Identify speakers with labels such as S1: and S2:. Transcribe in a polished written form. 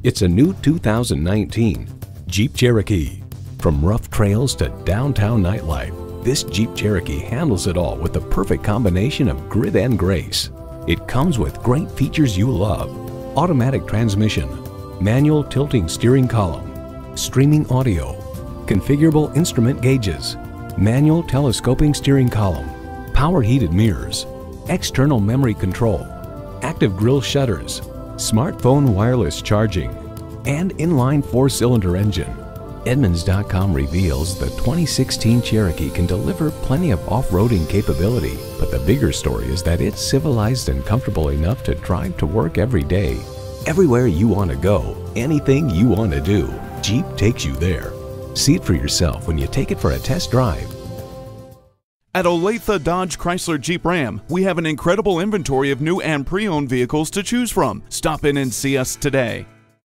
S1: It's a new 2019 Jeep Cherokee. From rough trails to downtown nightlife, this Jeep Cherokee handles it all with the perfect combination of grit and grace. It comes with great features you love: automatic transmission, manual tilting steering column, streaming audio, configurable instrument gauges, manual telescoping steering column, power heated mirrors, external memory control, active grille shutters, smartphone wireless charging, and inline 4-cylinder engine. Edmunds.com reveals the 2016 Cherokee can deliver plenty of off-roading capability, but the bigger story is that it's civilized and comfortable enough to drive to work every day. Everywhere you want to go, anything you want to do, Jeep takes you there. See it for yourself when you take it for a test drive.
S2: At Olathe Dodge Chrysler Jeep Ram, we have an incredible inventory of new and pre-owned vehicles to choose from. Stop in and see us today.